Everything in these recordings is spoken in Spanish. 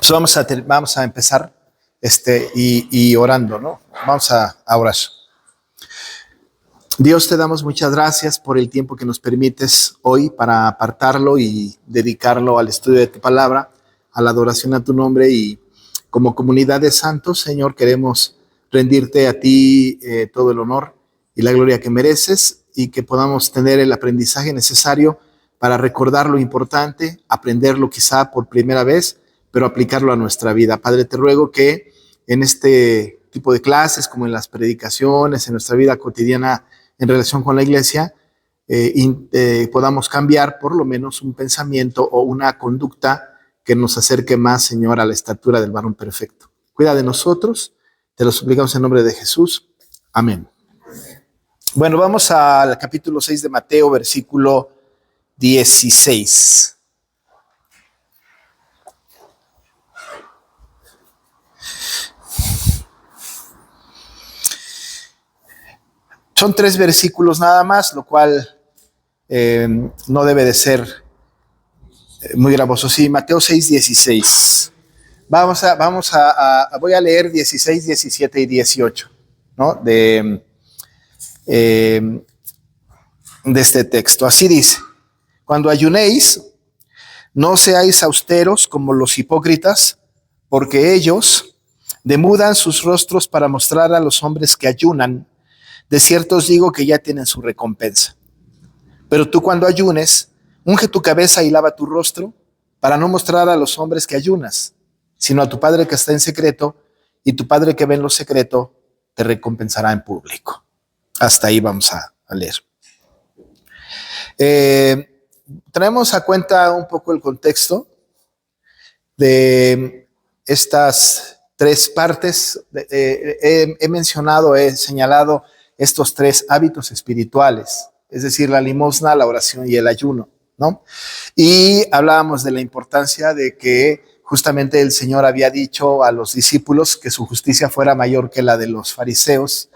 Pues vamos a empezar y orando, ¿no? Vamos a orar. Dios, te damos muchas gracias por el tiempo que nos permites hoy para apartarlo y dedicarlo al estudio de tu palabra, a la adoración a tu nombre, y como comunidad de santos, Señor, queremos rendirte a ti todo el honor y la gloria que mereces, y que podamos tener el aprendizaje necesario para recordar lo importante, aprenderlo quizá por primera vez, pero aplicarlo a nuestra vida. Padre, te ruego que en este tipo de clases, como en las predicaciones, en nuestra vida cotidiana en relación con la iglesia, podamos cambiar por lo menos un pensamiento o una conducta que nos acerque más, Señor, a la estatura del varón perfecto. Cuida de nosotros, te lo suplicamos en nombre de Jesús. Amén. Bueno, vamos al capítulo 6 de Mateo, versículo 16. Son 3 versículos nada más, lo cual no debe de ser muy gravoso. Sí, Mateo 6, 16. Voy a leer 16, 17 y 18, ¿no? De este texto. Así dice: cuando ayunéis, no seáis austeros como los hipócritas, porque ellos demudan sus rostros para mostrar a los hombres que ayunan. De cierto os digo que ya tienen su recompensa. Pero tú, cuando ayunes, unge tu cabeza y lava tu rostro, para no mostrar a los hombres que ayunas, sino a tu Padre que está en secreto, y tu Padre que ve en lo secreto te recompensará en público. Hasta ahí vamos a leer. Traemos a cuenta un poco el contexto de estas 3 partes. He mencionado, he señalado estos 3 hábitos espirituales, es decir, la limosna, la oración y el ayuno, ¿no? Y hablábamos de la importancia de que justamente el Señor había dicho a los discípulos que su justicia fuera mayor que la de los fariseos,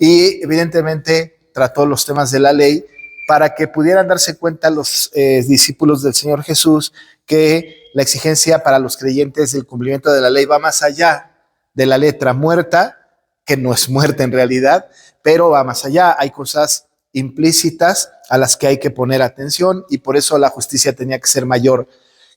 y evidentemente trató los temas de la ley para que pudieran darse cuenta los discípulos del Señor Jesús que la exigencia para los creyentes del cumplimiento de la ley va más allá de la letra muerta, que no es muerta en realidad, pero va más allá. Hay cosas implícitas a las que hay que poner atención, y por eso la justicia tenía que ser mayor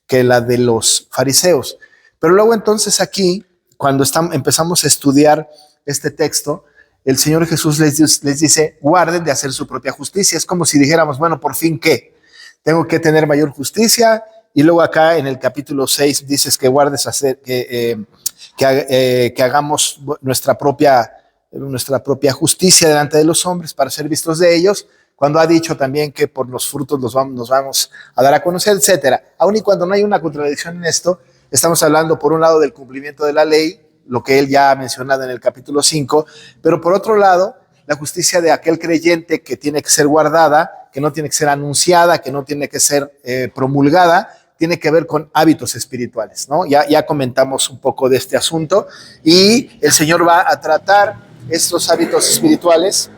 que la de los fariseos. Pero luego entonces aquí, cuando empezamos a estudiar este texto, el Señor Jesús les dice: guarden de hacer su propia justicia. Es como si dijéramos, bueno, por fin, ¿qué? Tengo que tener mayor justicia. Y luego acá en el capítulo 6 dices que guardes hacer, que hagamos nuestra propia justicia delante de los hombres para ser vistos de ellos, cuando ha dicho también que por los frutos nos vamos a dar a conocer, etcétera. Aun y cuando no hay una contradicción en esto, estamos hablando por un lado del cumplimiento de la ley, lo que él ya ha mencionado en el capítulo 5, pero por otro lado, la justicia de aquel creyente que tiene que ser guardada, que no tiene que ser anunciada, que no tiene que ser promulgada, tiene que ver con hábitos espirituales, ¿no? Ya comentamos un poco de este asunto, y el Señor va a tratar estos hábitos espirituales,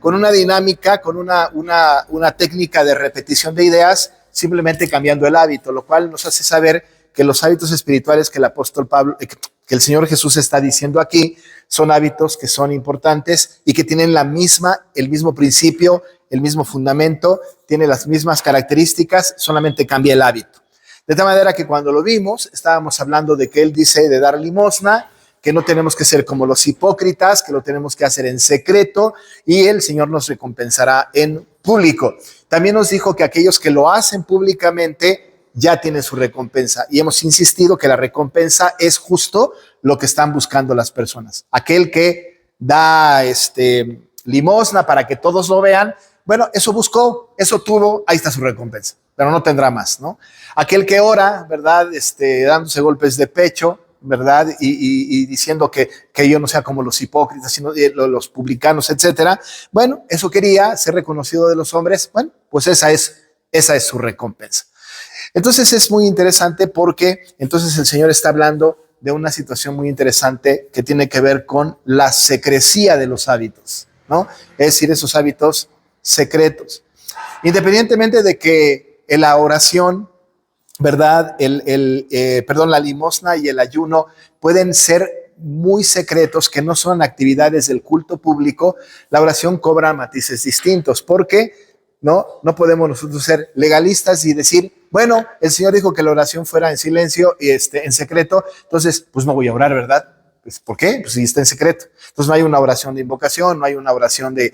con una dinámica, con una técnica de repetición de ideas, simplemente cambiando el hábito, lo cual nos hace saber que los hábitos espirituales que el apóstol Pablo, que el Señor Jesús está diciendo aquí, son hábitos que son importantes y que tienen el mismo principio, el mismo fundamento, tiene las mismas características, solamente cambia el hábito. De tal manera que cuando lo vimos, estábamos hablando de que él dice de dar limosna, que no tenemos que ser como los hipócritas, que lo tenemos que hacer en secreto, y el Señor nos recompensará en público. También nos dijo que aquellos que lo hacen públicamente ya tienen su recompensa, y hemos insistido que la recompensa es justo lo que están buscando las personas. Aquel que da limosna para que todos lo vean, bueno, eso buscó, eso tuvo, ahí está su recompensa, pero no tendrá más, ¿no? Aquel que ora, ¿verdad? Dándose golpes de pecho, ¿verdad? Y diciendo que yo no sea como los hipócritas, sino los publicanos, etcétera. Bueno, eso quería ser reconocido de los hombres. Bueno, pues esa es su recompensa. Entonces es muy interesante, porque entonces el Señor está hablando de una situación muy interesante que tiene que ver con la secrecía de los hábitos, ¿no? Es decir, esos hábitos secretos. Independientemente de que en la oración ¿verdad? La limosna y el ayuno pueden ser muy secretos, que no son actividades del culto público. La oración cobra matices distintos, porque no podemos nosotros ser legalistas y decir, bueno, el Señor dijo que la oración fuera en silencio y en secreto, entonces pues no voy a orar, ¿verdad? Pues, ¿por qué? Pues si está en secreto. Entonces no hay una oración de invocación, no hay una oración de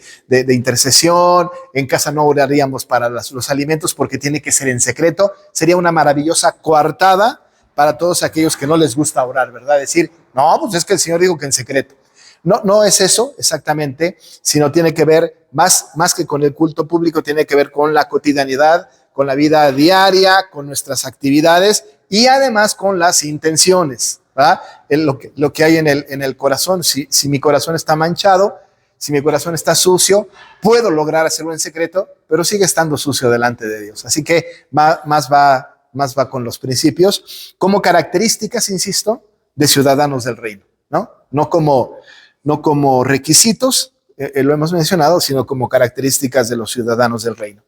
intercesión. En casa no oraríamos para los alimentos porque tiene que ser en secreto. Sería una maravillosa coartada para todos aquellos que no les gusta orar, ¿verdad? Decir, no, pues es que el Señor dijo que en secreto. No es eso exactamente, sino tiene que ver más que con el culto público, tiene que ver con la cotidianidad, con la vida diaria, con nuestras actividades y además con las intenciones, ¿verdad? Lo que hay en el corazón. Si mi corazón está manchado, si mi corazón está sucio, puedo lograr hacerlo en secreto, pero sigue estando sucio delante de Dios. Así que más va con los principios, como características, insisto, de ciudadanos del reino, no como requisitos, lo hemos mencionado, sino como características de los ciudadanos del reino.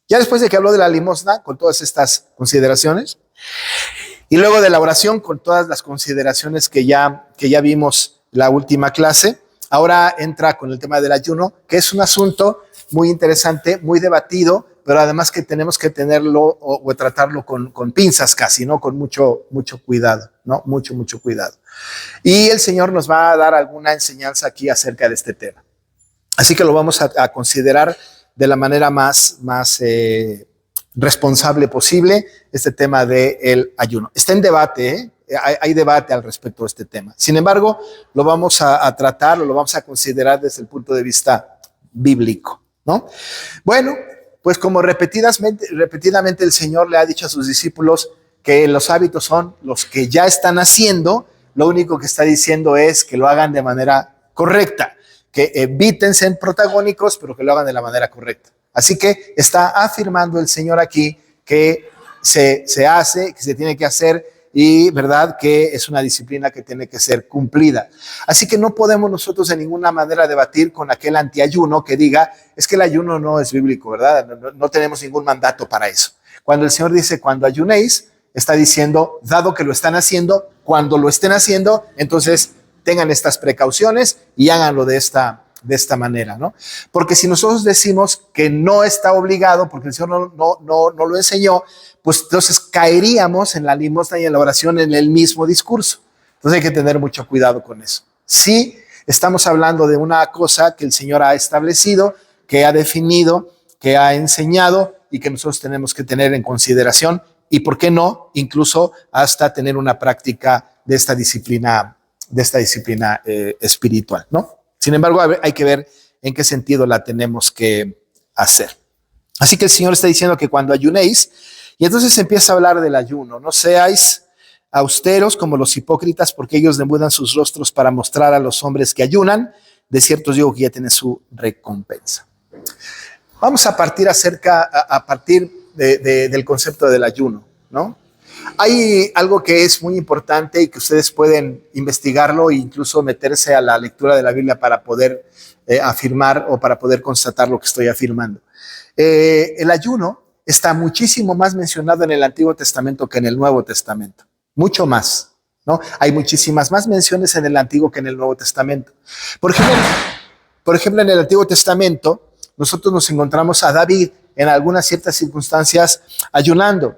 Ya después de que habló de la limosna, con todas estas consideraciones, y luego de la oración, con todas las consideraciones que ya vimos la última clase, ahora entra con el tema del ayuno, que es un asunto muy interesante, muy debatido, pero además que tenemos que tenerlo o tratarlo con pinzas casi, ¿no? Con mucho cuidado, ¿no? Mucho cuidado. Y el Señor nos va a dar alguna enseñanza aquí acerca de este tema. Así que lo vamos a considerar de la manera más responsable posible, este tema del ayuno. Está en debate, hay debate al respecto de este tema. Sin embargo, lo vamos a tratar, o lo vamos a considerar desde el punto de vista bíblico, ¿no? Bueno, pues como repetidamente el Señor le ha dicho a sus discípulos que los hábitos son los que ya están haciendo, lo único que está diciendo es que lo hagan de manera correcta, que eviten ser protagónicos, pero que lo hagan de la manera correcta. Así que está afirmando el Señor aquí que se hace, que se tiene que hacer, y verdad que es una disciplina que tiene que ser cumplida. Así que no podemos nosotros de ninguna manera debatir con aquel antiayuno que diga, es que el ayuno no es bíblico, ¿verdad? No tenemos ningún mandato para eso. Cuando el Señor dice, cuando ayunéis, está diciendo, dado que lo están haciendo, cuando lo estén haciendo, entonces tengan estas precauciones y háganlo de esta manera, ¿no? Porque si nosotros decimos que no está obligado, porque el Señor no lo enseñó, pues entonces caeríamos en la limosna y en la oración en el mismo discurso. Entonces hay que tener mucho cuidado con eso. Sí, estamos hablando de una cosa que el Señor ha establecido, que ha definido, que ha enseñado y que nosotros tenemos que tener en consideración, y por qué no, incluso hasta tener una práctica de esta disciplina espiritual, ¿no? Sin embargo, hay que ver en qué sentido la tenemos que hacer. Así que el Señor está diciendo que cuando ayunéis, y entonces empieza a hablar del ayuno, no seáis austeros como los hipócritas, porque ellos demudan sus rostros para mostrar a los hombres que ayunan. De cierto os digo que ya tienen su recompensa. Vamos a partir del concepto del ayuno, ¿no? Hay algo que es muy importante y que ustedes pueden investigarlo e incluso meterse a la lectura de la Biblia para poder afirmar o para poder constatar lo que estoy afirmando. El ayuno está muchísimo más mencionado en el Antiguo Testamento que en el Nuevo Testamento. Mucho más, ¿no? Hay muchísimas más menciones en el Antiguo que en el Nuevo Testamento. Por ejemplo, en el Antiguo Testamento, nosotros nos encontramos a David en algunas ciertas circunstancias ayunando.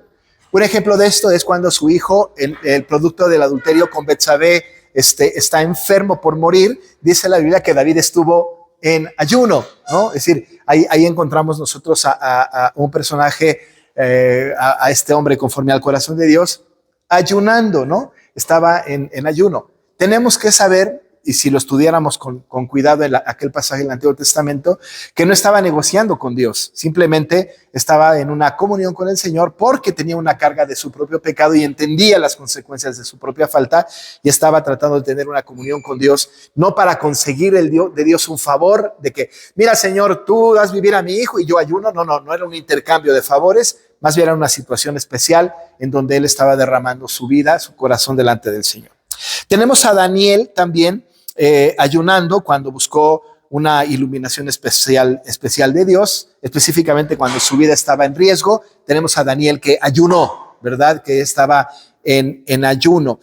Un ejemplo de esto es cuando su hijo, el producto del adulterio con Betsabé, está enfermo por morir. Dice la Biblia que David estuvo en ayuno, ¿no? Es decir, ahí encontramos nosotros a un personaje, a este hombre conforme al corazón de Dios, ayunando, ¿no? Estaba en ayuno. Tenemos que saber, y si lo estudiáramos con cuidado en aquel pasaje del Antiguo Testamento, que no estaba negociando con Dios, simplemente estaba en una comunión con el Señor porque tenía una carga de su propio pecado y entendía las consecuencias de su propia falta, y estaba tratando de tener una comunión con Dios, no para conseguir de Dios un favor de que, mira Señor, tú das vivir a mi hijo y yo ayuno. No era un intercambio de favores, más bien era una situación especial en donde él estaba derramando su vida, su corazón delante del Señor. Tenemos a Daniel también ayunando cuando buscó una iluminación especial de Dios, específicamente cuando su vida estaba en riesgo. Tenemos a Daniel que ayunó, ¿verdad? Que estaba en ayuno.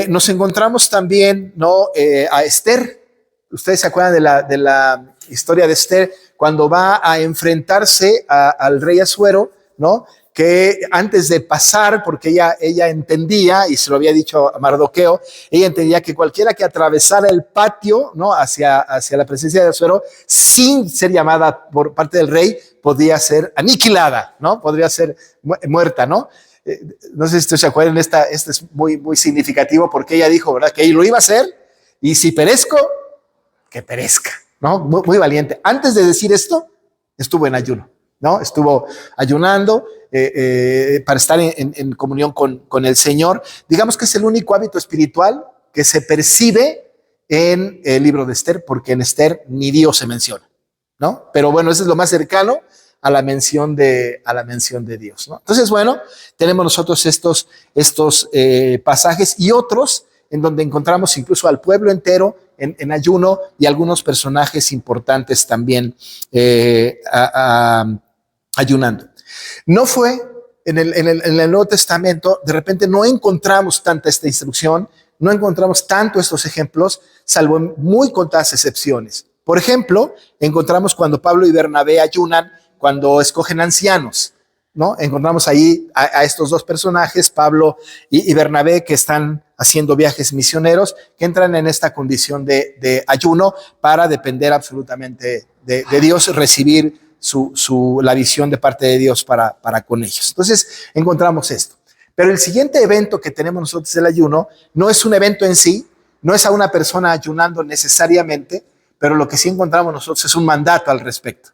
Nos encontramos también, ¿no? A Esther. Ustedes se acuerdan de la historia de Esther cuando va a enfrentarse al rey Asuero, ¿no? Que antes de pasar, porque ella entendía, y se lo había dicho a Mardoqueo, ella entendía que cualquiera que atravesara el patio, ¿no? hacia la presencia de Asuero, sin ser llamada por parte del rey, podía ser aniquilada, ¿no? Podría ser muerta, ¿no? No sé si ustedes se acuerdan, este es muy, muy significativo, porque ella dijo, ¿verdad? Que lo iba a hacer, y si perezco, que perezca, ¿no? Muy, muy valiente. Antes de decir esto, estuvo en ayuno, ¿no? Estuvo ayunando para estar en comunión con el Señor. Digamos que es el único hábito espiritual que se percibe en el libro de Esther, porque en Esther ni Dios se menciona, ¿no? Pero bueno, eso es lo más cercano a la mención de Dios, ¿no? Entonces, bueno, tenemos nosotros estos pasajes y otros en donde encontramos incluso al pueblo entero en ayuno y algunos personajes importantes también ayunando. No fue en el Nuevo Testamento, de repente no encontramos tanta esta instrucción, no encontramos tanto estos ejemplos, salvo en muy contadas excepciones. Por ejemplo, encontramos cuando Pablo y Bernabé ayunan, cuando escogen ancianos, ¿no? Encontramos ahí a estos dos personajes, Pablo y Bernabé, que están haciendo viajes misioneros, que entran en esta condición de ayuno para depender absolutamente de Dios, recibir la visión de parte de Dios para con ellos. Entonces, encontramos esto. Pero el siguiente evento que tenemos nosotros del ayuno no es un evento en sí, no es a una persona ayunando necesariamente, pero lo que sí encontramos nosotros es un mandato al respecto,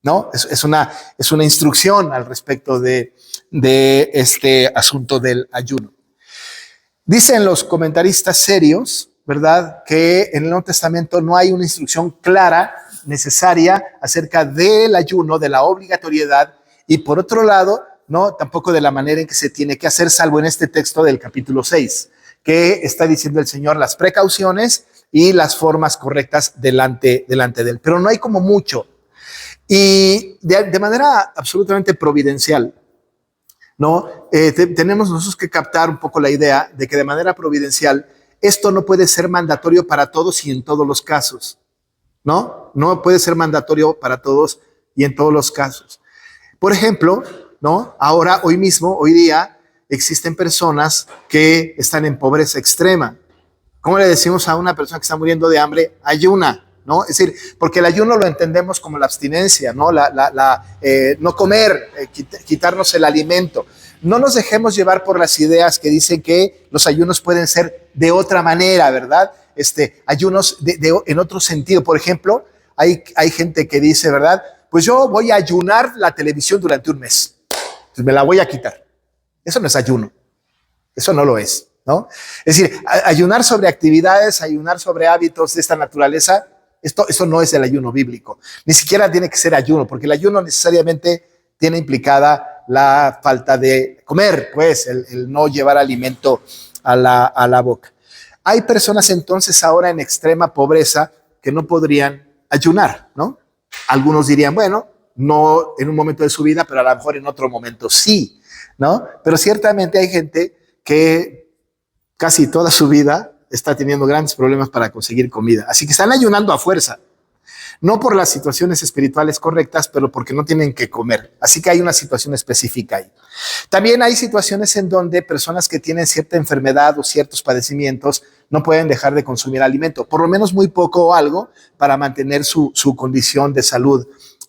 ¿no? Es una instrucción al respecto de este asunto del ayuno. Dicen los comentaristas serios, ¿verdad?, que en el Nuevo Testamento no hay una instrucción clara, necesaria, acerca del ayuno, de la obligatoriedad, y por otro lado, no, tampoco de la manera en que se tiene que hacer, salvo en este texto del capítulo 6, que está diciendo el Señor las precauciones y las formas correctas delante de él. Pero no hay como mucho. Y de manera absolutamente providencial, ¿no? Tenemos nosotros que captar un poco la idea de que de manera providencial esto no puede ser mandatorio para todos y en todos los casos, ¿no? No puede ser mandatorio para todos y en todos los casos. Por ejemplo, ¿no? Ahora, hoy día, existen personas que están en pobreza extrema. ¿Cómo le decimos a una persona que está muriendo de hambre? Ayuna, ¿no? Es decir, porque el ayuno lo entendemos como la abstinencia, ¿no? No comer, quitarnos el alimento. No nos dejemos llevar por las ideas que dicen que los ayunos pueden ser de otra manera, ¿verdad? Ayunos en otro sentido. Por ejemplo, hay gente que dice, ¿verdad? Pues yo voy a ayunar la televisión durante un mes. Entonces me la voy a quitar. Eso no es ayuno. Eso no lo es, ¿no? Es decir, ayunar sobre actividades, ayunar sobre hábitos de esta naturaleza, esto no es el ayuno bíblico. Ni siquiera tiene que ser ayuno, porque el ayuno necesariamente tiene implicada la falta de comer, pues, el no llevar alimento a la boca. Hay personas entonces ahora en extrema pobreza que no podrían ayunar, ¿no? Algunos dirían, bueno, no en un momento de su vida, pero a lo mejor en otro momento sí, ¿no? Pero ciertamente hay gente que casi toda su vida está teniendo grandes problemas para conseguir comida. Así que están ayunando a fuerza, no por las situaciones espirituales correctas, pero porque no tienen que comer. Así que hay una situación específica ahí. También hay situaciones en donde personas que tienen cierta enfermedad o ciertos padecimientos no pueden dejar de consumir alimento, por lo menos muy poco o algo, para mantener su condición de salud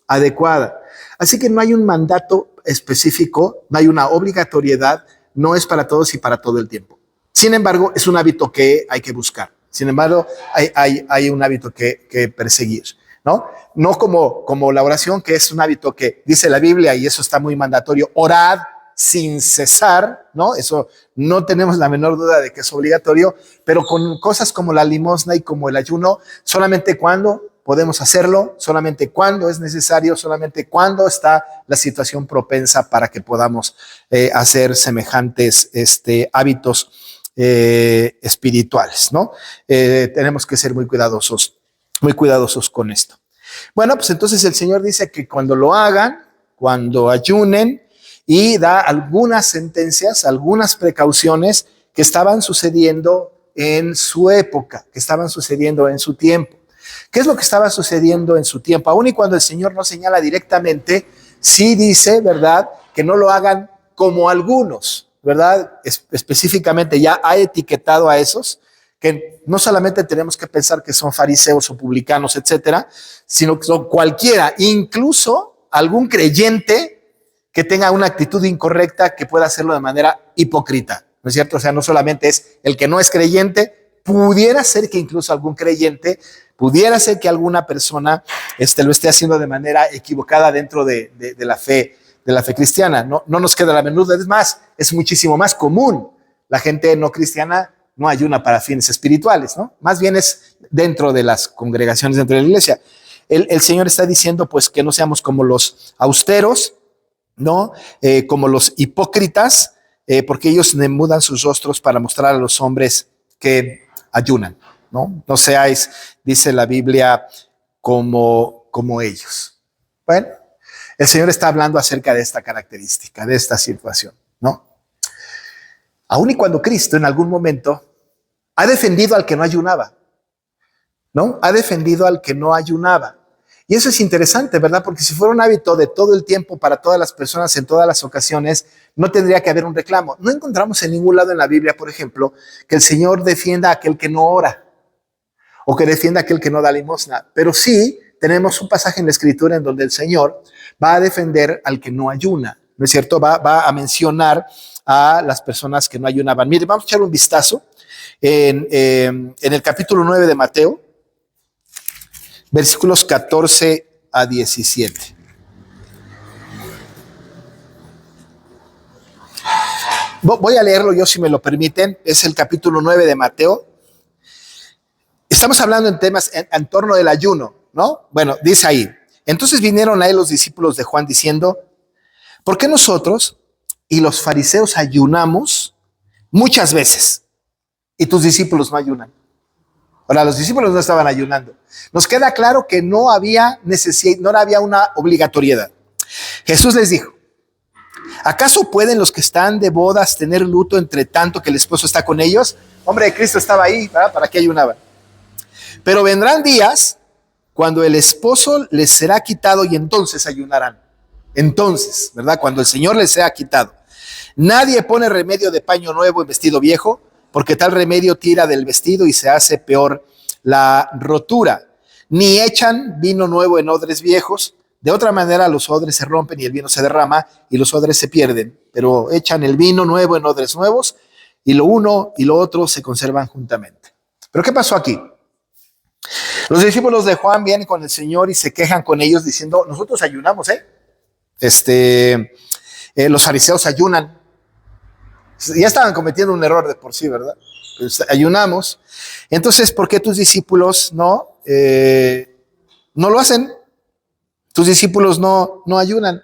adecuada. Así que no hay un mandato específico, no hay una obligatoriedad, no es para todos y para todo el tiempo. Sin embargo, es un hábito que hay que buscar. Sin embargo, hay un hábito que perseguir, ¿no? No como la oración, que es un hábito que dice la Biblia, y eso está muy mandatorio, orad sin cesar, ¿no? Eso no tenemos la menor duda de que es obligatorio, pero con cosas como la limosna y como el ayuno, solamente cuando podemos hacerlo, solamente cuando es necesario, solamente cuando está la situación propensa para que podamos hacer semejantes hábitos espirituales, ¿no? Tenemos que ser muy cuidadosos con esto. Bueno, pues entonces el Señor dice que cuando lo hagan, cuando ayunen, y da algunas sentencias, algunas precauciones que estaban sucediendo en su época, que estaban sucediendo en su tiempo. ¿Qué es lo que estaba sucediendo en su tiempo? Aun y cuando el Señor no señala directamente, sí dice, ¿verdad?, que no lo hagan como algunos, ¿verdad? Específicamente ya ha etiquetado a esos, que no solamente tenemos que pensar que son fariseos o publicanos, etcétera, sino que son cualquiera, incluso algún creyente que tenga una actitud incorrecta que pueda hacerlo de manera hipócrita, ¿no es cierto? O sea, no solamente es el que no es creyente, pudiera ser que incluso algún creyente, pudiera ser que alguna persona lo esté haciendo de manera equivocada dentro de la fe cristiana. No nos queda la menor duda, es más, es muchísimo más común. La gente no cristiana no ayuna para fines espirituales, ¿no? Más bien es dentro de las congregaciones, dentro de la iglesia. El Señor está diciendo, pues, que no seamos como los austeros, ¿no? Como los hipócritas, porque ellos mudan sus rostros para mostrar a los hombres que ayunan, ¿no? No seáis, dice la Biblia, como ellos. Bueno, el Señor está hablando acerca de esta característica, de esta situación, ¿no? Aun y cuando Cristo en algún momento ha defendido al que no ayunaba, ¿no? Ha defendido al que no ayunaba. Y eso es interesante, ¿verdad? Porque si fuera un hábito de todo el tiempo para todas las personas en todas las ocasiones, no tendría que haber un reclamo. No encontramos en ningún lado en la Biblia, por ejemplo, que el Señor defienda a aquel que no ora o que defienda a aquel que no da limosna. Pero sí tenemos un pasaje en la Escritura en donde el Señor va a defender al que no ayuna, ¿no es cierto? Va a mencionar a las personas que no ayunaban. Mire, vamos a echar un vistazo en el capítulo 9 de Mateo, versículos 14 a 17. Voy a leerlo yo, si me lo permiten. Es el capítulo 9 de Mateo. Estamos hablando en temas en torno del ayuno, ¿no? Bueno, dice ahí: entonces vinieron a él los discípulos de Juan diciendo: ¿por qué nosotros y los fariseos ayunamos muchas veces y tus discípulos no ayunan? Ahora, los discípulos no estaban ayunando. Nos queda claro que no había necesidad, no había una obligatoriedad. Jesús les dijo: ¿acaso pueden los que están de bodas tener luto entre tanto que el esposo está con ellos? Hombre, Cristo estaba ahí, ¿verdad? ¿Para qué ayunaban? Pero vendrán días cuando el esposo les será quitado y entonces ayunarán. Entonces, ¿verdad? Cuando el Señor les sea quitado. Nadie pone remedio de paño nuevo en vestido viejo, porque tal remedio tira del vestido y se hace peor la rotura. Ni echan vino nuevo en odres viejos. De otra manera los odres se rompen y el vino se derrama y los odres se pierden. Pero echan el vino nuevo en odres nuevos y lo uno y lo otro se conservan juntamente. ¿Pero qué pasó aquí? Los discípulos de Juan vienen con el Señor y se quejan con ellos diciendo: nosotros ayunamos, los fariseos ayunan. Ya estaban cometiendo un error de por sí, ¿verdad? Pues ayunamos. Entonces, ¿por qué tus discípulos no lo hacen? Tus discípulos no ayunan.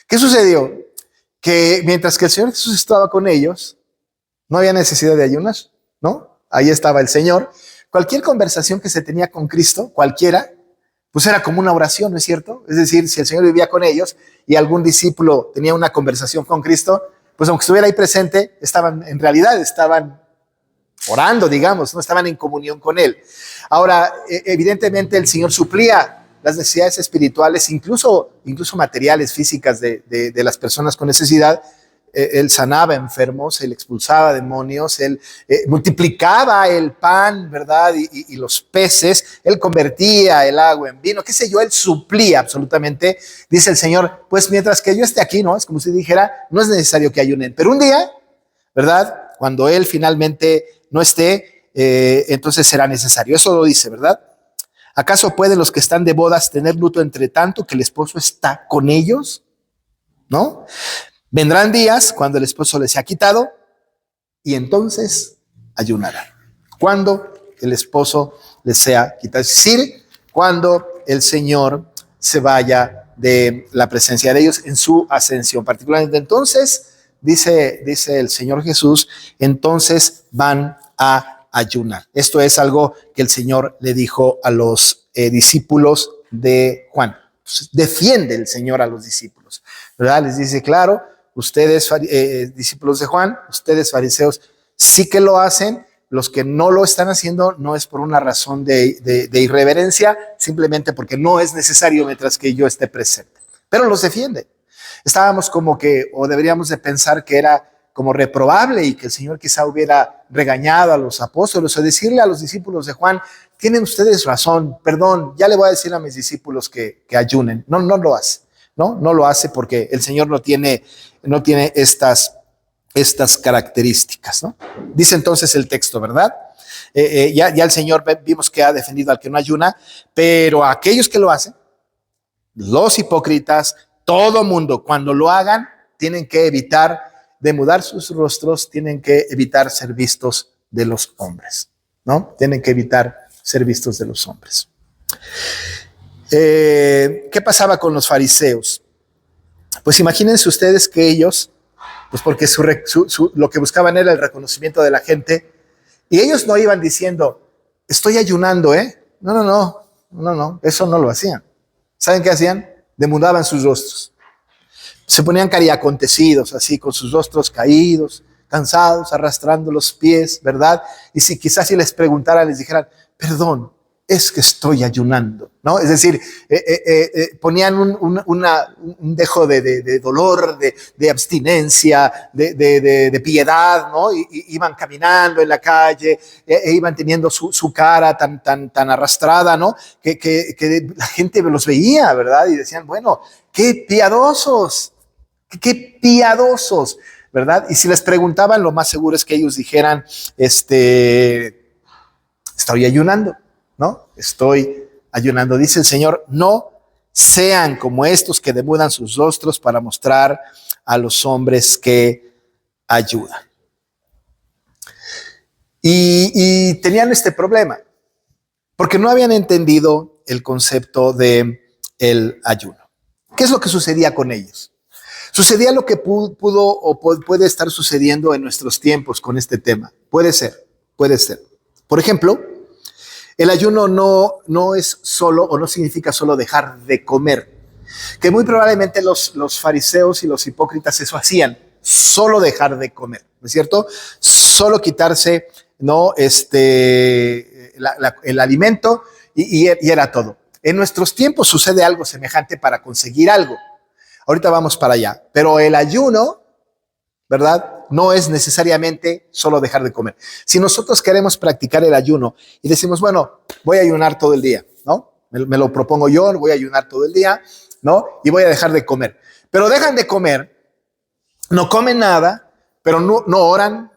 ¿Qué sucedió? Que mientras que el Señor Jesús estaba con ellos, no había necesidad de ayunar, ¿no? Ahí estaba el Señor. Cualquier conversación que se tenía con Cristo, cualquiera, pues era como una oración, ¿no es cierto? Es decir, si el Señor vivía con ellos y algún discípulo tenía una conversación con Cristo, pues aunque estuviera ahí presente, en realidad estaban orando, digamos, no estaban en comunión con Él. Ahora, evidentemente el Señor suplía las necesidades espirituales, incluso materiales, físicas de las personas con necesidad. Él sanaba enfermos, él expulsaba demonios, él multiplicaba el pan, ¿verdad? Y los peces, él convertía el agua en vino, qué sé yo, él suplía absolutamente. Dice el Señor: pues mientras que yo esté aquí, ¿no? Es como si dijera, no es necesario que ayunen. Pero un día, ¿verdad? Cuando él finalmente no esté, entonces será necesario. Eso lo dice, ¿verdad? ¿Acaso pueden los que están de bodas tener luto entre tanto que el esposo está con ellos? ¿No? Vendrán días cuando el esposo les sea quitado y entonces ayunarán. Cuando el esposo les sea quitado, es decir, cuando el Señor se vaya de la presencia de ellos en su ascensión. Particularmente entonces, dice el Señor Jesús, entonces van a ayunar. Esto es algo que el Señor le dijo a los discípulos de Juan. Entonces, defiende el Señor a los discípulos, ¿verdad? Les dice: claro, ustedes, discípulos de Juan, ustedes, fariseos, sí que lo hacen. Los que no lo están haciendo no es por una razón de irreverencia, simplemente porque no es necesario mientras que yo esté presente. Pero los defiende. Estábamos como que, o deberíamos de pensar que era como reprobable y que el Señor quizá hubiera regañado a los apóstoles o decirle a los discípulos de Juan, tienen ustedes razón, perdón, ya le voy a decir a mis discípulos que ayunen. No lo hace, no lo hace porque el Señor no tiene estas características, ¿no? Dice entonces el texto, ¿verdad? Ya el Señor vimos que ha defendido al que no ayuna, pero a aquellos que lo hacen, los hipócritas, todo mundo, cuando lo hagan, tienen que evitar demudar sus rostros, tienen que evitar ser vistos de los hombres, ¿no? Tienen que evitar ser vistos de los hombres. ¿Qué pasaba con los fariseos? Pues imagínense ustedes que ellos, pues porque lo que buscaban era el reconocimiento de la gente, y ellos no iban diciendo, estoy ayunando, no, eso no lo hacían. ¿Saben qué hacían? Demudaban sus rostros. Se ponían cariacontecidos, así, con sus rostros caídos, cansados, arrastrando los pies, ¿verdad? Y si quizás si les preguntaran, les dijeran, perdón, es que estoy ayunando, ¿no? Es decir, ponían un dejo de dolor, de abstinencia, de piedad, ¿no? Y iban caminando en la calle, iban teniendo su cara tan arrastrada, ¿no? Que la gente los veía, ¿verdad? Y decían, bueno, qué piadosos, ¿verdad? Y si les preguntaban, lo más seguro es que ellos dijeran, estoy ayunando, ¿no? Estoy ayunando. Dice el Señor, no sean como estos que demudan sus rostros para mostrar a los hombres que ayudan. Y tenían este problema, porque no habían entendido el concepto de el ayuno. ¿Qué es lo que sucedía con ellos? Sucedía lo que pudo o puede estar sucediendo en nuestros tiempos con este tema. Puede ser. Por ejemplo, el ayuno no es solo o no significa solo dejar de comer, que muy probablemente los fariseos y los hipócritas eso hacían, solo dejar de comer, ¿no es cierto? Solo quitarse, ¿no? El alimento y era todo. En nuestros tiempos sucede algo semejante para conseguir algo. Ahorita vamos para allá, pero el ayuno, ¿verdad? No es necesariamente solo dejar de comer. Si nosotros queremos practicar el ayuno y decimos, bueno, voy a ayunar todo el día, ¿no? Me lo propongo yo, voy a ayunar todo el día, ¿no? Y voy a dejar de comer. Pero dejan de comer, no comen nada, pero no oran,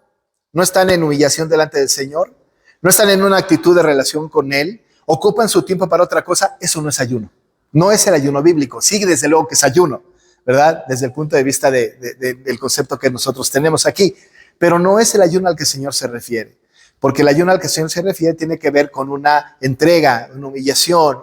no están en humillación delante del Señor, no están en una actitud de relación con Él, ocupan su tiempo para otra cosa. Eso no es ayuno. No es el ayuno bíblico. Sí, desde luego que es ayuno, ¿verdad? Desde el punto de vista del concepto que nosotros tenemos aquí. Pero no es el ayuno al que el Señor se refiere. Porque el ayuno al que el Señor se refiere tiene que ver con una entrega, una humillación,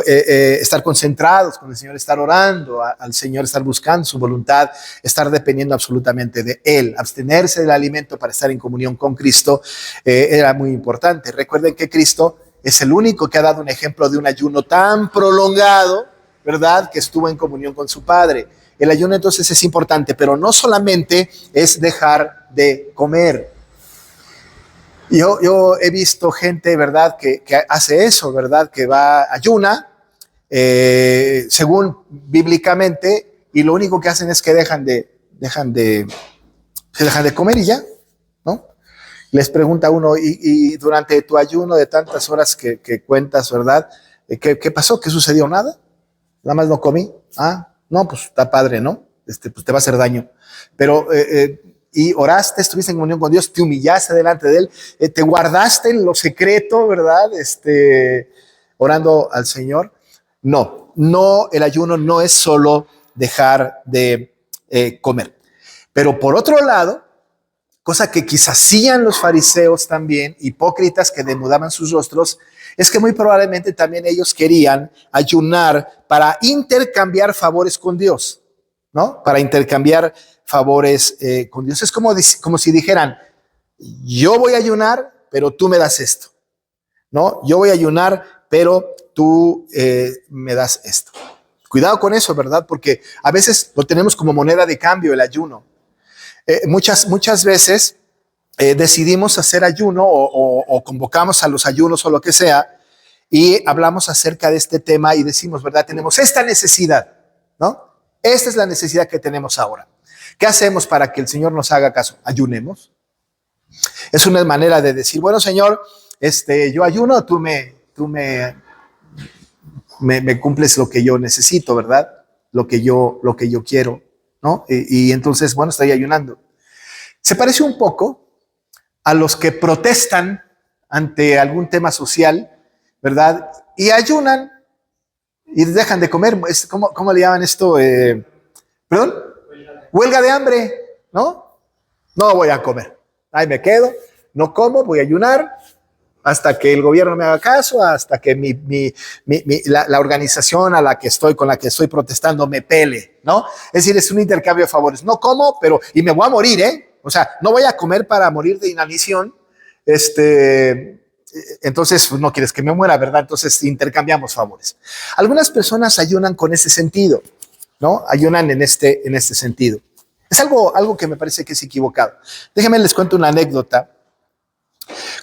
estar concentrados con el Señor, estar orando al Señor, estar buscando su voluntad, estar dependiendo absolutamente de Él. Abstenerse del alimento para estar en comunión con Cristo era muy importante. Recuerden que Cristo es el único que ha dado un ejemplo de un ayuno tan prolongado, ¿verdad? Que estuvo en comunión con su Padre. El ayuno entonces es importante, pero no solamente es dejar de comer. Yo he visto gente, ¿verdad? Que hace eso, ¿verdad? Que ayuna, según bíblicamente, y lo único que hacen es que dejan de comer y ya, ¿no? Les pregunta uno, y durante tu ayuno de tantas horas que cuentas, ¿verdad? ¿Qué pasó? ¿Qué sucedió? ¿Nada? Nada más no comí. No, pues está padre, ¿no? Pues te va a hacer daño. Pero, y oraste, estuviste en comunión con Dios, te humillaste delante de Él, te guardaste en lo secreto, ¿verdad? Orando al Señor. No, el ayuno no es solo dejar de comer. Pero por otro lado, cosa que quizás hacían los fariseos también, hipócritas que demudaban sus rostros, es que muy probablemente también ellos querían ayunar para intercambiar favores con Dios, ¿no? Para intercambiar favores con Dios. Es como si dijeran, yo voy a ayunar, pero tú me das esto, ¿no? Yo voy a ayunar, pero tú me das esto. Cuidado con eso, ¿verdad? Porque a veces lo tenemos como moneda de cambio el ayuno. Muchas veces decidimos hacer ayuno o convocamos a los ayunos o lo que sea y hablamos acerca de este tema y decimos, ¿verdad? Tenemos esta necesidad, ¿no? Esta es la necesidad que tenemos ahora. ¿Qué hacemos para que el Señor nos haga caso? Ayunemos. Es una manera de decir, bueno, Señor, yo ayuno, tú me cumples lo que yo necesito, ¿verdad? Lo que yo quiero, ¿no? Y entonces, bueno, estoy ayunando. Se parece un poco a los que protestan ante algún tema social, ¿verdad? Y ayunan y dejan de comer. ¿Cómo le llaman esto? ¿Perdón? Huelga de hambre, ¿no? No voy a comer. Ahí me quedo, no como, voy a ayunar hasta que el gobierno me haga caso, hasta que la organización con la que estoy protestando me pele, ¿no? Es decir, es un intercambio de favores. No como, y me voy a morir, ¿eh? O sea, no voy a comer para morir de inanición. Entonces, no quieres que me muera, ¿verdad? Entonces intercambiamos favores. Algunas personas ayunan con ese sentido, ¿no? Ayunan en este sentido. Es algo que me parece que es equivocado. Déjenme les cuento una anécdota.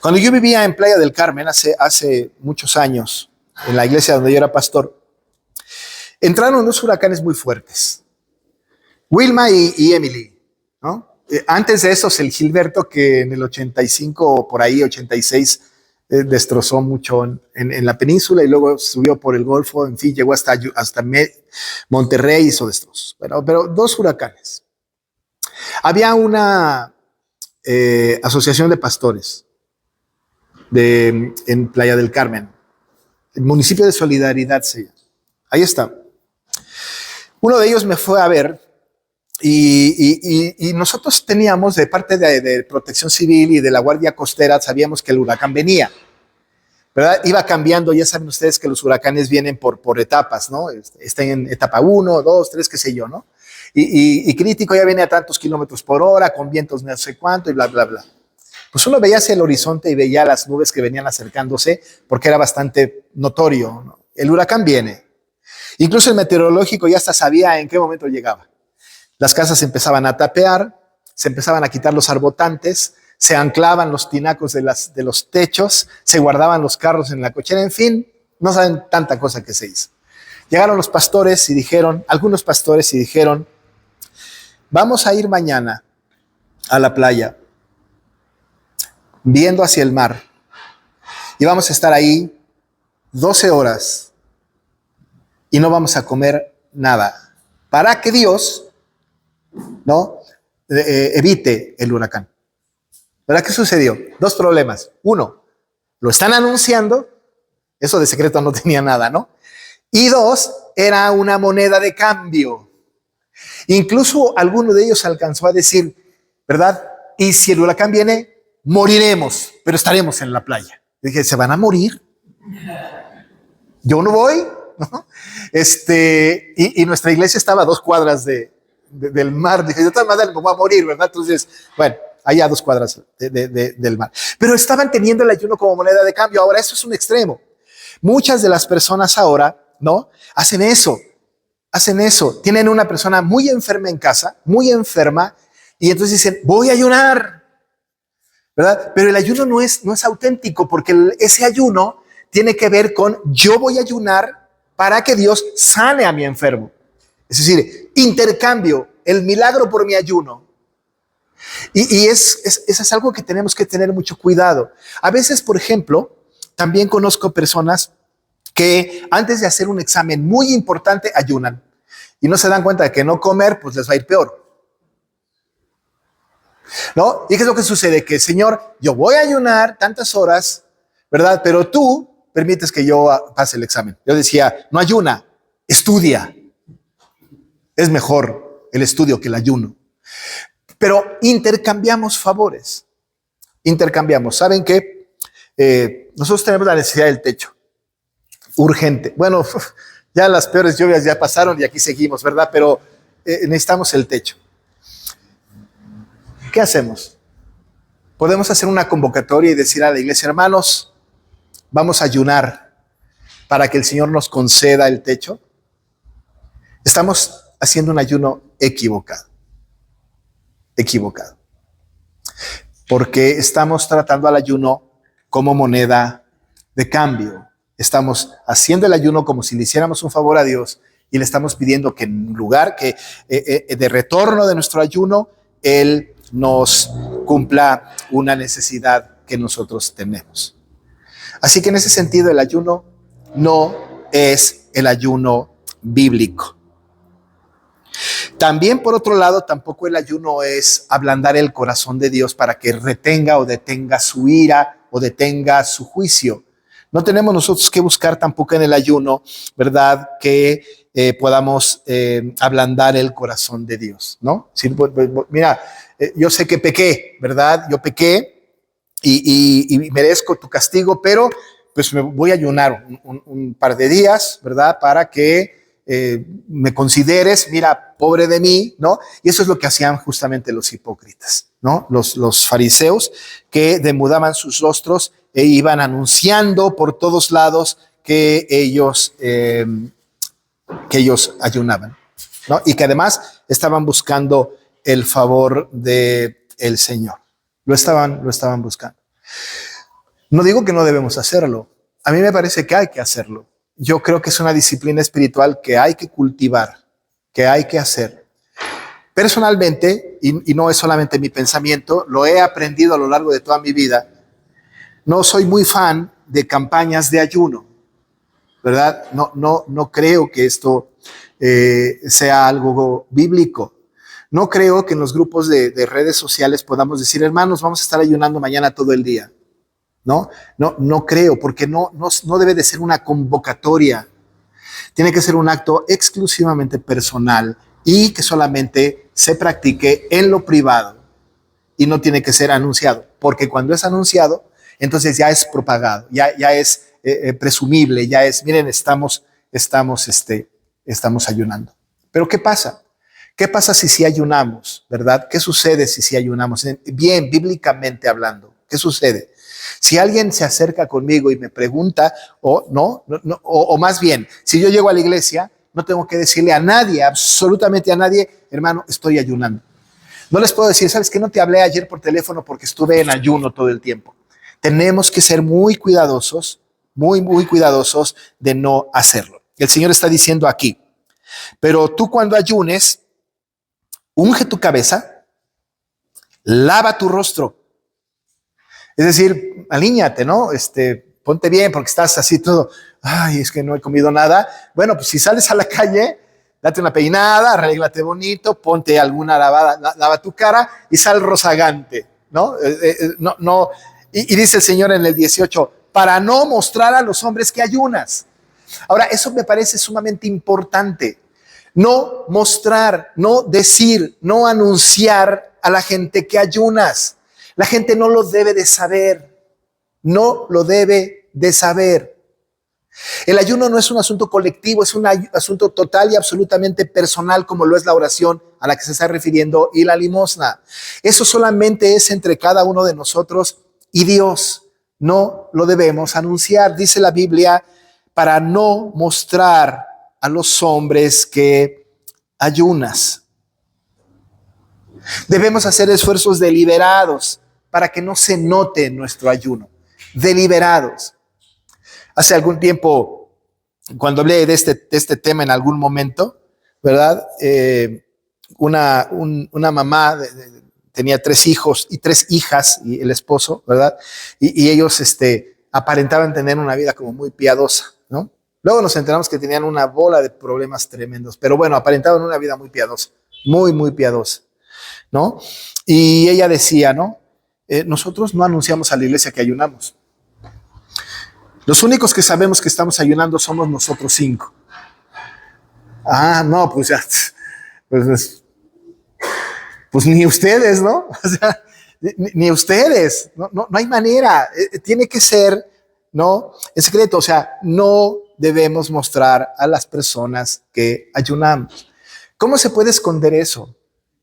Cuando yo vivía en Playa del Carmen hace muchos años, en la iglesia donde yo era pastor, entraron dos huracanes muy fuertes, Wilma y Emily, ¿no? Antes de esos, el Gilberto, que en el 85 o por ahí, 86, destrozó mucho en la península y luego subió por el Golfo, en fin, llegó hasta Monterrey y hizo destrozos. Bueno, pero dos huracanes. Había una asociación de pastores en Playa del Carmen, el municipio de Solidaridad se llama. Ahí está. Uno de ellos me fue a ver y nosotros teníamos de parte de Protección Civil y de la Guardia Costera, sabíamos que el huracán venía, ¿verdad? Iba cambiando, ya saben ustedes que los huracanes vienen por etapas, ¿no? Está en etapa 1, 2, 3, qué sé yo, ¿no? Y crítico ya viene a tantos kilómetros por hora, con vientos no sé cuánto y bla, bla, bla. Pues uno veía hacia el horizonte y veía las nubes que venían acercándose porque era bastante notorio, ¿no? El huracán viene. Incluso el meteorológico ya hasta sabía en qué momento llegaba. Las casas empezaban a tapear, se empezaban a quitar los arbotantes, se anclaban los tinacos de los techos, se guardaban los carros en la cochera, en fin, no saben tanta cosa que se hizo. Llegaron los pastores y dijeron, algunos pastores y dijeron, vamos a ir mañana a la playa, viendo hacia el mar, y vamos a estar ahí 12 horas y no vamos a comer nada para que Dios, ¿no? Evite el huracán. ¿Verdad? ¿Qué sucedió? Dos problemas. Uno, lo están anunciando, eso de secreto no tenía nada, ¿no? Y dos, era una moneda de cambio. Incluso alguno de ellos alcanzó a decir, ¿verdad? Y si el huracán viene, moriremos, pero estaremos en la playa. Y dije, ¿se van a morir? Yo no voy, ¿no? Y nuestra iglesia estaba a 2 cuadras del mar. Dije, de todas maneras me voy a morir, ¿verdad? Entonces, bueno, allá a 2 cuadras del mar. Pero estaban teniendo el ayuno como moneda de cambio. Ahora, eso es un extremo. Muchas de las personas ahora, ¿no? Hacen eso. Tienen una persona muy enferma en casa, muy enferma, y entonces dicen, voy a ayunar, ¿verdad? Pero el ayuno no es auténtico, porque ese ayuno tiene que ver con yo voy a ayunar para que Dios sane a mi enfermo. Es decir, intercambio el milagro por mi ayuno. Y eso es algo que tenemos que tener mucho cuidado. A veces, por ejemplo, también conozco personas que antes de hacer un examen muy importante ayunan y no se dan cuenta de que no comer pues les va a ir peor, ¿no? ¿Y qué es lo que sucede? Que Señor, yo voy a ayunar tantas horas, ¿verdad? Pero tú permites que yo pase el examen. Yo decía, no ayuna, estudia. Es mejor el estudio que el ayuno. Pero intercambiamos favores. ¿Saben qué? Nosotros tenemos la necesidad del techo. Urgente. Bueno, ya las peores lluvias ya pasaron y aquí seguimos, ¿verdad? Pero necesitamos el techo. ¿Qué hacemos? Podemos hacer una convocatoria y decir a la iglesia, hermanos, vamos a ayunar para que el Señor nos conceda el techo. Estamos haciendo un ayuno equivocado, equivocado, porque estamos tratando al ayuno como moneda de cambio. Estamos haciendo el ayuno como si le hiciéramos un favor a Dios y le estamos pidiendo que en lugar que de retorno de nuestro ayuno, Él nos cumpla una necesidad que nosotros tenemos. Así que en ese sentido el ayuno no es el ayuno bíblico. También, por otro lado, tampoco el ayuno es ablandar el corazón de Dios para que retenga o detenga su ira o detenga su juicio. No tenemos nosotros que buscar tampoco en el ayuno, ¿verdad?, que podamos ablandar el corazón de Dios, ¿no? Sí, mira, yo sé que pequé, ¿verdad? Yo pequé y merezco tu castigo, pero pues me voy a ayunar un par de días, ¿verdad?, para que me consideres, mira, pobre de mí, ¿no? Y eso es lo que hacían justamente los hipócritas, ¿no? Los fariseos que demudaban sus rostros e iban anunciando por todos lados que ellos ayunaban, ¿no? Y que además estaban buscando el favor del Señor. Lo estaban buscando. No digo que no debemos hacerlo. A mí me parece que hay que hacerlo. Yo creo que es una disciplina espiritual que hay que cultivar, que hay que hacer. Personalmente, y no es solamente mi pensamiento, lo he aprendido a lo largo de toda mi vida, no soy muy fan de campañas de ayuno, ¿verdad? No creo que esto sea algo bíblico. No creo que en los grupos de redes sociales podamos decir, hermanos, vamos a estar ayunando mañana todo el día. No creo, porque no debe de ser una convocatoria. Tiene que ser un acto exclusivamente personal y que solamente se practique en lo privado y no tiene que ser anunciado, porque cuando es anunciado, entonces ya es propagado, ya es presumible, ya es, miren, estamos ayunando. Pero ¿qué pasa? ¿Qué pasa si ayunamos, verdad? ¿Qué sucede si ayunamos? Bien, bíblicamente hablando, ¿qué sucede? Si alguien se acerca conmigo y me pregunta, o más bien, si yo llego a la iglesia, no tengo que decirle a nadie, absolutamente a nadie, hermano, estoy ayunando. No les puedo decir, ¿sabes qué? No te hablé ayer por teléfono porque estuve en ayuno todo el tiempo. Tenemos que ser muy cuidadosos, muy cuidadosos de no hacerlo. El Señor está diciendo aquí, pero tú cuando ayunes, unge tu cabeza, lava tu rostro. Es decir, alíñate, ¿no? Ponte bien porque estás así todo, ay, es que no he comido nada. Bueno, pues si sales a la calle, date una peinada, arréglate bonito, ponte alguna lava tu cara y sal rozagante, ¿no? Y dice el Señor en el 18, para no mostrar a los hombres que ayunas. Ahora, eso me parece sumamente importante. No mostrar, no decir, no anunciar a la gente que ayunas. La gente no lo debe de saber, no lo debe de saber. El ayuno no es un asunto colectivo, es un asunto total y absolutamente personal, como lo es la oración a la que se está refiriendo y la limosna. Eso solamente es entre cada uno de nosotros y Dios. No lo debemos anunciar, dice la Biblia, para no mostrar a los hombres que ayunas. Debemos hacer esfuerzos deliberados para que no se note nuestro ayuno. Deliberados. Hace algún tiempo, cuando hablé de este tema en algún momento, ¿verdad? Una mamá tenía 3 hijos y 3 hijas y el esposo, ¿verdad? Y ellos aparentaban tener una vida como muy piadosa, ¿no? Luego nos enteramos que tenían una bola de problemas tremendos, pero bueno, aparentaban una vida muy piadosa, muy piadosa, ¿no? Y ella decía, ¿no? Nosotros no anunciamos a la iglesia que ayunamos. Los únicos que sabemos que estamos ayunando somos nosotros 5. Ah, no, pues ya, pues ni ustedes, ¿no? O sea, ni ustedes, no hay manera. Tiene que ser, ¿no? En secreto, o sea, no debemos mostrar a las personas que ayunamos. ¿Cómo se puede esconder eso?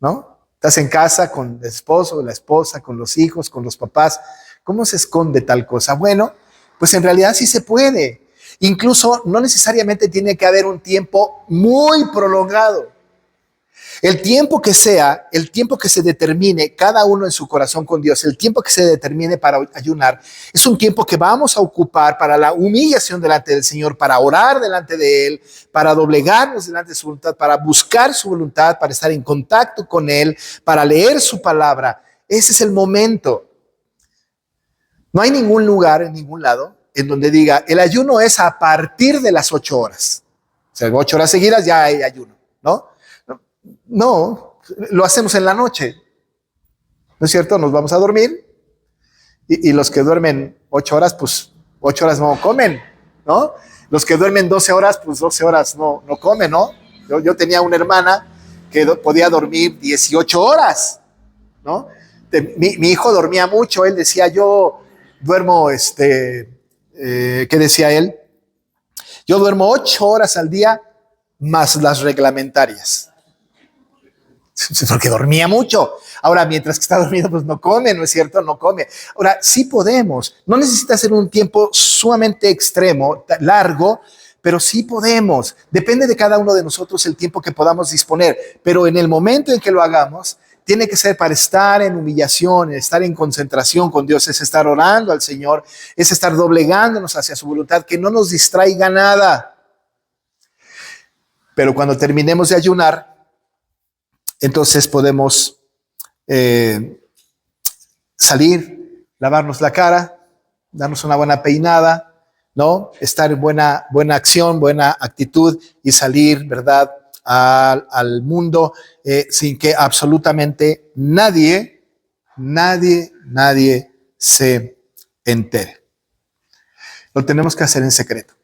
¿No? Estás en casa con el esposo, la esposa, con los hijos, con los papás. ¿Cómo se esconde tal cosa? Bueno, pues en realidad sí se puede. Incluso no necesariamente tiene que haber un tiempo muy prolongado. El tiempo que sea, el tiempo que se determine cada uno en su corazón con Dios, el tiempo que se determine para ayunar, es un tiempo que vamos a ocupar para la humillación delante del Señor, para orar delante de Él, para doblegarnos delante de su voluntad, para buscar su voluntad, para estar en contacto con Él, para leer su palabra. Ese es el momento. No hay ningún lugar, en ningún lado, en donde diga, el ayuno es a partir de las 8 horas. O sea, 8 horas seguidas ya hay ayuno, ¿no? No, lo hacemos en la noche, ¿no es cierto? Nos vamos a dormir y los que duermen 8 horas, pues 8 horas no comen, ¿no? Los que duermen 12 horas, pues 12 horas no comen, ¿no? Yo tenía una hermana que podía dormir 18 horas, ¿no? Mi hijo dormía mucho, él decía, yo duermo, ¿qué decía él? Yo duermo 8 horas al día más las reglamentarias. Porque dormía mucho. Ahora, mientras que está dormido, pues no come, ¿no es cierto? No come. Ahora, sí podemos. No necesita ser un tiempo sumamente extremo, largo, pero sí podemos. Depende de cada uno de nosotros el tiempo que podamos disponer. Pero en el momento en que lo hagamos, tiene que ser para estar en humillación, estar en concentración con Dios, es estar orando al Señor, es estar doblegándonos hacia su voluntad, que no nos distraiga nada. Pero cuando terminemos de ayunar, entonces podemos salir, lavarnos la cara, darnos una buena peinada, ¿no? Estar en buena acción, buena actitud y salir, ¿verdad?, al mundo sin que absolutamente nadie se entere. Lo tenemos que hacer en secreto.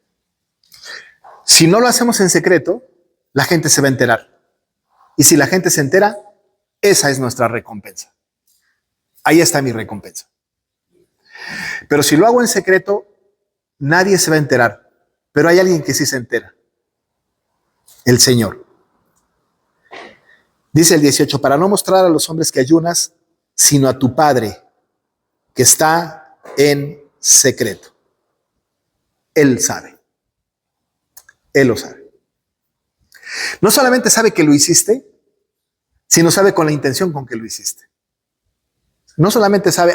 Si no lo hacemos en secreto, la gente se va a enterar. Y si la gente se entera, esa es nuestra recompensa. Ahí está mi recompensa. Pero si lo hago en secreto, nadie se va a enterar. Pero hay alguien que sí se entera. El Señor. Dice el 18, para no mostrar a los hombres que ayunas, sino a tu Padre, que está en secreto. Él sabe. Él lo sabe. No solamente sabe que lo hiciste, sino sabe con la intención con que lo hiciste. No solamente sabe,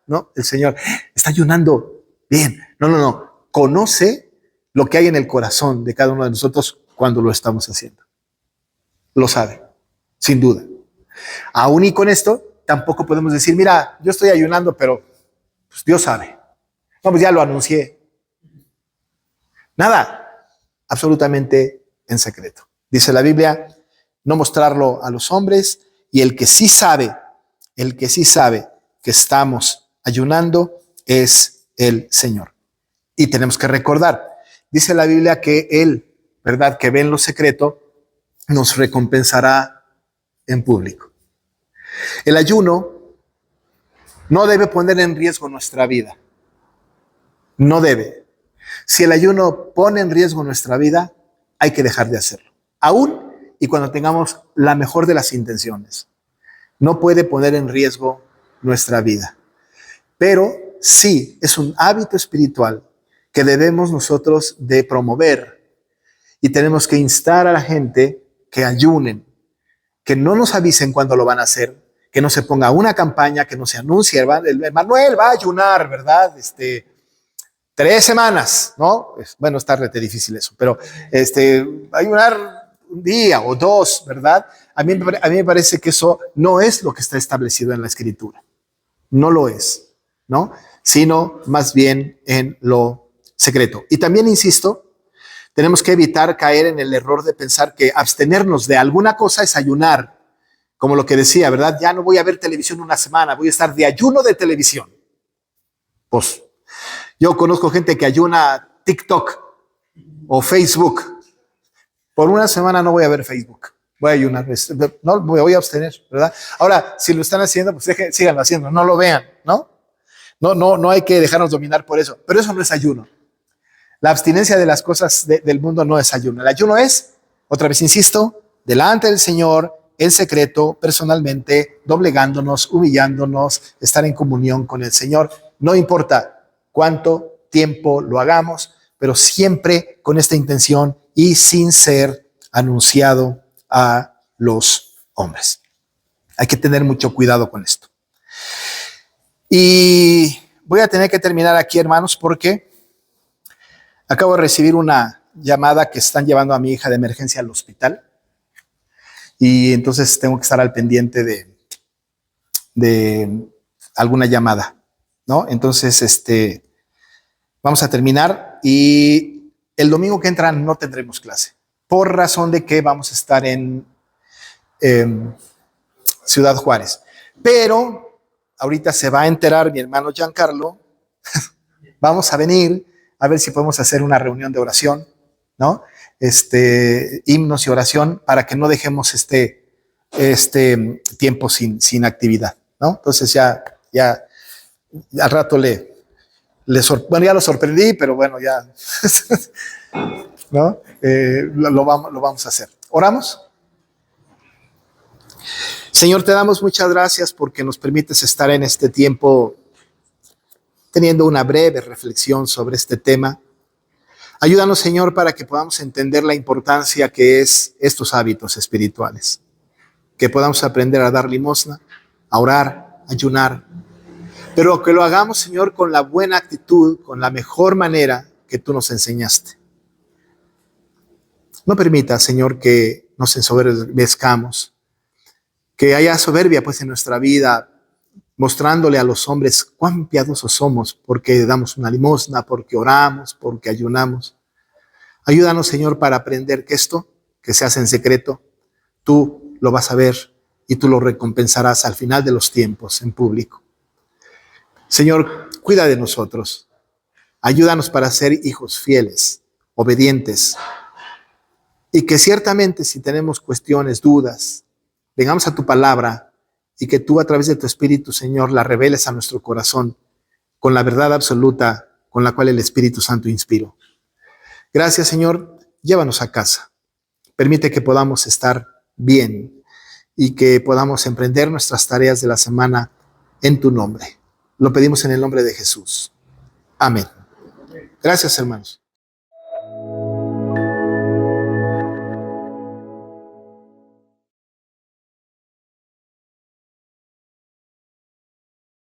no, el Señor está ayunando bien. No. Conoce lo que hay en el corazón de cada uno de nosotros cuando lo estamos haciendo. Lo sabe, sin duda. Aún y con esto, tampoco podemos decir, mira, yo estoy ayunando, pero pues Dios sabe. No, pues ya lo anuncié. Nada, absolutamente en secreto. Dice la Biblia, no mostrarlo a los hombres, y el que sí sabe que estamos ayunando es el Señor. Y tenemos que recordar, dice la Biblia que Él, ¿verdad?, que ve en lo secreto, nos recompensará en público. El ayuno no debe poner en riesgo nuestra vida. No debe. Si el ayuno pone en riesgo nuestra vida, hay que dejar de hacerlo. Aún y cuando tengamos la mejor de las intenciones. No puede poner en riesgo nuestra vida. Pero sí es un hábito espiritual que debemos nosotros de promover. Y tenemos que instar a la gente que ayunen, que no nos avisen cuando lo van a hacer, que no se ponga una campaña, que no se anuncie, el Manuel va a ayunar, ¿verdad? 3 semanas, ¿no? Bueno, está rete difícil eso, pero ayunar un día o 2, ¿verdad? A mí me parece que eso no es lo que está establecido en la Escritura. No lo es, ¿no? Sino más bien en lo secreto. Y también, insisto, tenemos que evitar caer en el error de pensar que abstenernos de alguna cosa es ayunar. Como lo que decía, ¿verdad? Ya no voy a ver televisión una semana, voy a estar de ayuno de televisión. Pues yo conozco gente que ayuna TikTok o Facebook. Por una semana no voy a ver Facebook, voy a ayunar, no me voy a abstener, ¿verdad? Ahora, si lo están haciendo, pues síganlo haciendo, no lo vean, ¿no? No hay que dejarnos dominar por eso, pero eso no es ayuno. La abstinencia de las cosas del mundo no es ayuno. El ayuno es, otra vez insisto, delante del Señor, en secreto, personalmente, doblegándonos, humillándonos, estar en comunión con el Señor. No importa cuánto tiempo lo hagamos, pero siempre con esta intención y sin ser anunciado a los hombres. Hay que tener mucho cuidado con esto. Y voy a tener que terminar aquí, hermanos, porque acabo de recibir una llamada que están llevando a mi hija de emergencia al hospital. Y entonces tengo que estar al pendiente de alguna llamada, ¿no? Entonces, vamos a terminar y el domingo que entra no tendremos clase, por razón de que vamos a estar en Ciudad Juárez. Pero ahorita se va a enterar mi hermano Giancarlo, vamos a venir a ver si podemos hacer una reunión de oración, ¿no? Himnos y oración para que no dejemos este tiempo sin actividad, ¿no? Entonces ya al rato bueno, ya lo sorprendí, pero bueno, ya, ¿no? Lo vamos a hacer. ¿Oramos? Señor, te damos muchas gracias porque nos permites estar en este tiempo teniendo una breve reflexión sobre este tema. Ayúdanos, Señor, para que podamos entender la importancia que es estos hábitos espirituales, que podamos aprender a dar limosna, a orar, a ayunar, pero que lo hagamos, Señor, con la buena actitud, con la mejor manera que tú nos enseñaste. No permita, Señor, que nos ensoberbezcamos, que haya soberbia pues en nuestra vida, mostrándole a los hombres cuán piadosos somos porque damos una limosna, porque oramos, porque ayunamos. Ayúdanos, Señor, para aprender que esto que se hace en secreto, tú lo vas a ver y tú lo recompensarás al final de los tiempos en público. Señor, cuida de nosotros. Ayúdanos para ser hijos fieles, obedientes, y que ciertamente si tenemos cuestiones, dudas, vengamos a tu palabra y que tú a través de tu Espíritu, Señor, la reveles a nuestro corazón con la verdad absoluta con la cual el Espíritu Santo inspiró. Gracias, Señor. Llévanos a casa. Permite que podamos estar bien y que podamos emprender nuestras tareas de la semana en tu nombre. Lo pedimos en el nombre de Jesús. Amén. Gracias, hermanos.